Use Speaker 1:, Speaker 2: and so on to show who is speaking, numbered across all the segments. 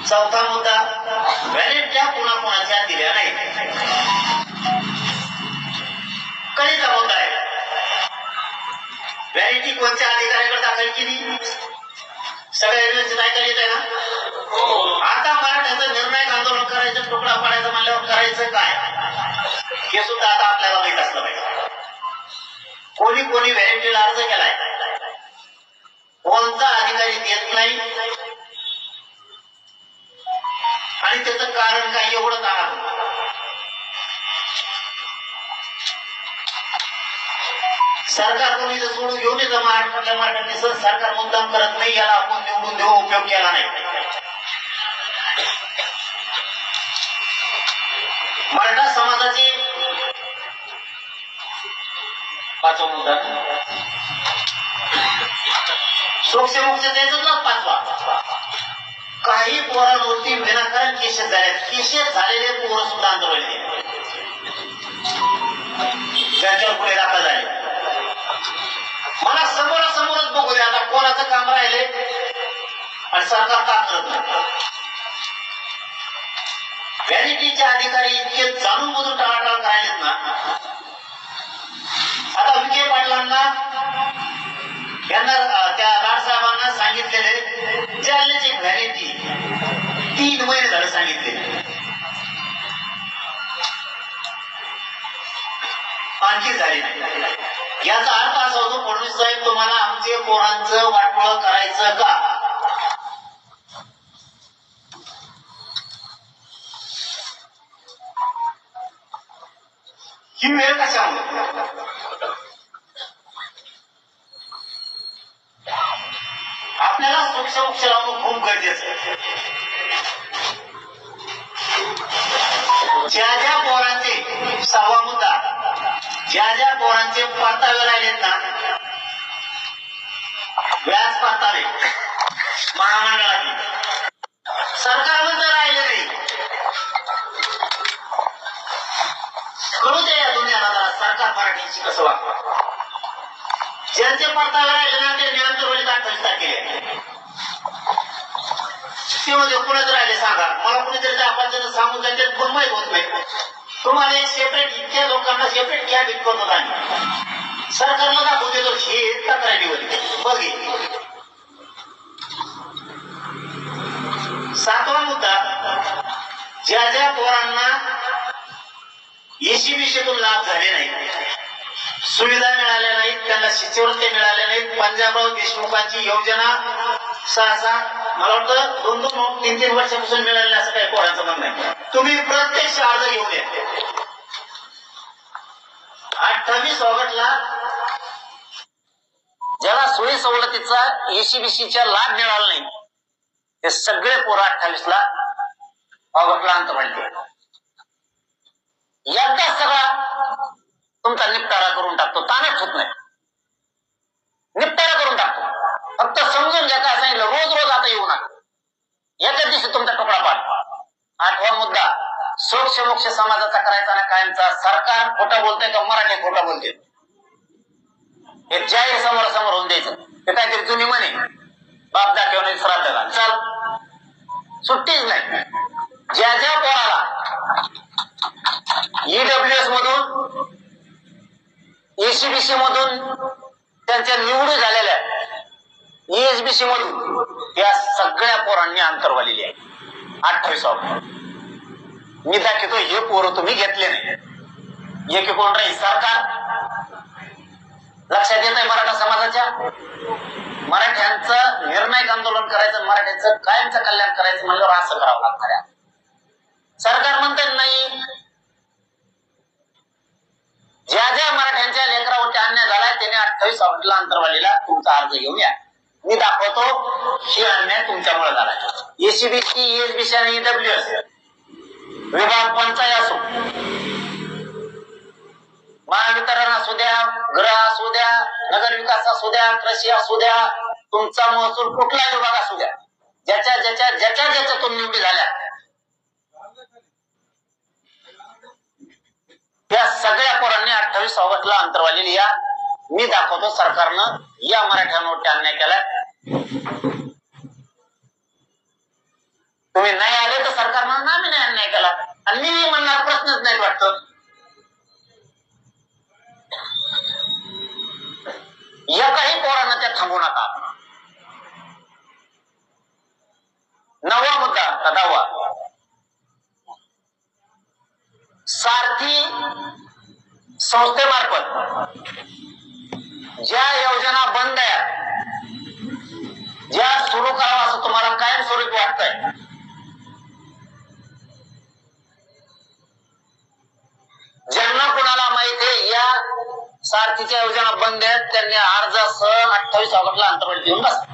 Speaker 1: चौथा मुद्दा, व्हॅलिडच्या कुणाकुणाच्या दिल्या नाही. कळीचा मुद्दा आहे. व्हॅलिडिटी कोणत्या अधिकाऱ्याकडे दाखल केली? सगळ्या युनिव्हर्सिटीत ऐकायला येत आहे ना? आता मराठ्याचं निर्णायक आंदोलन करायचं, तुकडा पाडायचं म्हणल्यावर करायचं काय हे सुद्धा आता आपल्याला माहित असलं पाहिजे. कोणी कोणी व्हॅलिडिटीला अर्ज केलाय, कोणता अधिकारी देत नाही आणि त्याचं कारण काय एवढंच आहे. सरकार कोणी सोडून घेऊन येतं महाराष्ट्रातल्या मराठ्यांनी. सरकार मुद्दाम करत नाही, याला आपण निवडून देऊ उपयोग केला नाही. मराठा समाजाचे पाचवा मुद्दा, सोक्षमोक्ष द्यायचं ना पाचवा. काही पोरांवरती विनाकारण केसेस झाल्या. केसेस झालेले पोरं सुद्धा आंदोलन ज्यांच्यावर पुढे दाखल झाले. मला समोरासमोरच बघू दे आता कोणाचं काम राहिले आणि सरकार का करत नाही. व्हॅलिडिटीचे अधिकारी इतके जाणून बुजून टाळाटाळ करायलेत ना. आता विखे पाटलांना यांना त्या लाडसाहेबांना सांगितलेले जालन्याची व्हॅलिडिटी 3 महिने झाले सांगितले, आणखी झाली नाही. याचा अर्थ असा होतो, फडणवीस साहेब तुम्हाला आमचे पोरांचं वाटोळं करायचं का? ही वेळ कशामुळे? आपल्याला सोक्ष लावणं खूप गरजेचं आहे. ज्या ज्या पोरांचे, सहावा मुद्दा, ज्या ज्या पोरांचे परतावे राहिलेत ना, व्याज परतावे महामंडळातील, सरकारनं तर राहिले नाही. कळू द्या या दुनियाला जरा सरकार मराठीशी कसं वागतं. ज्यांचे परतावे राहिले ना ते निरंतर 28 तारखेला ते मध्ये कुणाच राहिले सांगा मला. कुणीतरी आपण सांगून जाते पण माहीत होत नाही. तुम्हाला एक सेपरेट, इतक्या लोकांना सेपरेट कॅबिनेट करतो आणि सरकारला दाखवू देतो हे तक्रारीवर बघे. सातवा मुद्दा, ज्या ज्या पोरांना एसीबीसीतून लाभ झाले नाही, सुविधा मिळाल्या नाहीत, त्यांना शिष्यवृत्ती मिळाल्या नाहीत, पंजाबराव देशमुखांची योजना 6 मला वाटतं 2-3 वर्षापासून मिळाले असं काही पोरांचं म्हणणं आहे. तुम्ही प्रत्यक्ष अर्ज घेऊन या. 28 ऑगस्टला ज्याला सोयी सवलतीचा एसीबीसीचा लाभ मिळाला नाही ते सगळे पोरं 28 ऑगस्टला अंतर्गत एकदा सगळा तुमचा निपटारा करून टाकतो. ताणच होत नाही, निपटारा करून टाकतो. फक्त समजून घ्या काय सांगितलं, रोज रोज आता येऊ नका, एकाच दिवशी तुमचा तुकडा पाड. 8वा मुद्दा, सोक्ष समाजाचा करायचा ना कायमचा. सरकार खोटं बोलतंय का मराठी खोटं बोलते हे जाहीर समोरासमोर होऊन द्यायचं. हे काहीतरी जुनी म्हणे, बाप दाखवणे श्राद्ध घाल, चल सुट्टीच नाही. ज्या ज्या पोराला ईडब्ल्यूएस मधून, एसीबीसी मधून त्यांच्या निवडी झालेल्या, ईएसबीसी मधून या सगळ्या पोरांनी अंतरवालेली आहे. 28 ऑगस्ट मी दाखवतो हे पोरं तुम्ही घेतले नाही. एकीकडून राहील सरकार लक्षात येत आहे मराठा समाजाच्या. मराठ्यांचं निर्णायक आंदोलन करायचं, मराठ्यांचं कायमचं कल्याण करायचं म्हणल्यावर असं करावं लागणार. सरकार म्हणते नाही, ज्या ज्या मराठ्यांच्या लेकरावरती अन्याय झालाय त्याने 28 ऑगस्टला अंतरवालीला तुमचा अर्ज घेऊन या. मी दाखवतो हे अन्याय तुमच्यामुळे झालाय. एसीबीसी, ईएसबीसी आणि ईडब्ल्यूएस विभाग कोणताही असो, महावितरण असू द्या, गृह असू द्या, नगर विकास असू द्या, कृषी असू द्या, तुमचा महसूल कुठला विभाग असू द्या, ज्याच्यातून निवडी झाल्या त्या सगळ्या पोरांनी 28 ऑगस्टला अंतरवालीला या. मी दाखवतो सरकारनं या मराठ्यांवरती अन्याय केलाय. तुम्ही नाही आले तर सरकार म्हणून आम्ही नाही अन्याय केला, आणि मी म्हणणार प्रश्नच नाही वाटतं. एकाही पोरांना त्या थांबवू नका. 9वा मुद्दा, 10वा, सारथी संस्थेमार्फत ज्या योजना बंद आहेत, ज्या सुरू करावं असं तुम्हाला कायमस्वरूपी वाटतंय, ज्यांना कुणाला माहिती आहे या सारथीच्या योजना बंद आहेत, त्यांनी अर्जासह 28 ऑगस्टला अंतर्गत देऊन बसा.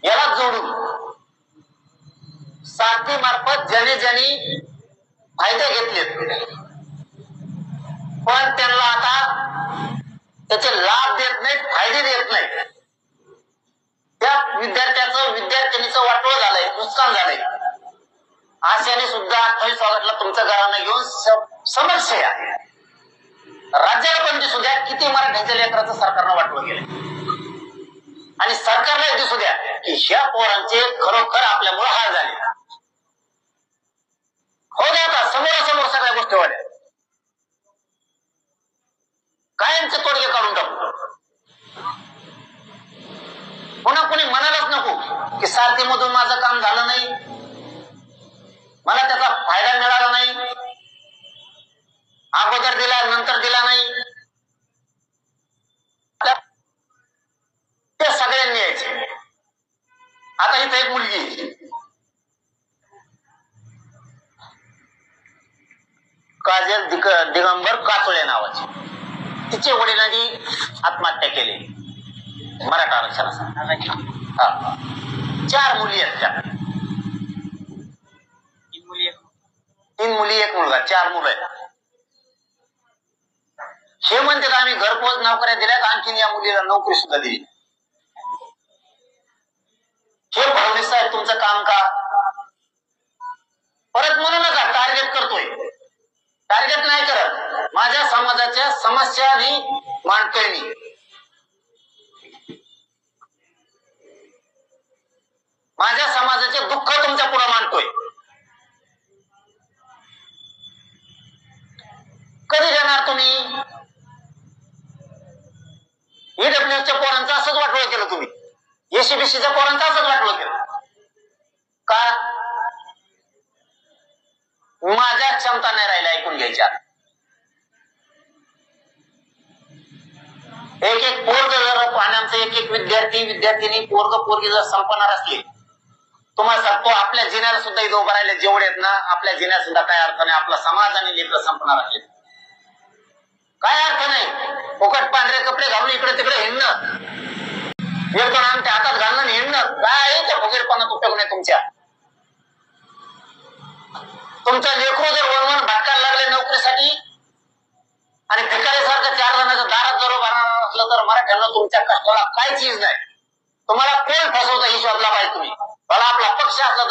Speaker 1: याला जोडून सारथी मार्फत ज्याने ज्यांनी फायदे घेतलेत पण त्यांना आता त्याचे लाभ देत नाहीत, फायदे देत नाहीत, त्या विद्यार्थ्याचं विद्यार्थिनीचं वाटोळ झालंय, नुकसान झालंय, अशाने सुद्धा 28 ऑगस्टला तुमचं घरानं घेऊन समस्या आहे. राज्याला पण दिसू द्या किती मराठ्यांच्या लेकराचं सरकारनं वाटवं गेलं, आणि सरकारला दिसू द्या की ह्या पोरांचे खरोखर आपल्यामुळे हाल झाले. हो द्या आता समोरासमोर सगळ्या गोष्टी वाढल्या, कायमचे तोडगे काढून टाकू. पुन्हा कोणी म्हणायलाच नको की सारथीमधून माझं काम झालं नाही, मला त्याचा फायदा मिळाला नाही, अगोदर दिला नंतर दिला नाही. ते सगळ्यांनी यायचे. आता इथे एक मुलगी काजल दिगंबर काचोळे नावाची, तिचे वडिलांनी आत्महत्या केली मराठा आरक्षणासाठी. 4 मुली आहेत, त्या 3 मुली 1 मुलगा, 4 मुलं आहेत. हे म्हणतात आम्ही घरपोच नोकऱ्या दिल्यात, आणखीन या मुलीला नोकरी सुद्धा दिली. हे फडणवीस साहेब तुमचं काम का? परत म्हणू नका टार्गेट करतोय, टार्गेट नाही करत, माझ्या समाजाच्या समस्या मांडतोय मी. माझ्या समाजाचे दुःख तुमच्या पुढे मांडतोय. कधी देणार तुम्ही? ईडब्ल्यूच्या पोरांचं असंच वाटोळं केलं तुम्ही, एसीबीसीच्या पोरांचं असंच वाटोळं केलं का? माझ्या क्षमता नाही राहिल्या ऐकून घ्यायच्या. एक एक पोरग जर पाण्याचं एक एक विद्यार्थिनी पोरग पोरगी जर संपणार असली, तुम्हाला सांगतो आपल्या जिन्याला सुद्धा इथं उभं राहिले जेवढे आहेत ना, आपल्या जिन्यात सुद्धा काय अर्थ नाही. आपला समाज आणि लेकरं संपणार असले काय अर्थ नाही. फुकट पांढरे कपडे घालून इकडे तिकडे हिंडणं, एक दोन आमच्या हातात घालणं हिंडणं, काय त्या फुगीरपणात उपयोग नाही तुमच्या. तुमचं लेकरू जर वळवण भटकायला लागले नोकरीसाठी आणि भिकारीसारखं 4 जणांच्या दारात जर उभारणार असलं तर मराठ्यांना तुमच्या कष्टाला काय चीज नाही. तुम्हाला कोण फसवतं ही शोधला पाहिजे तुम्ही. मला आपला पक्ष असला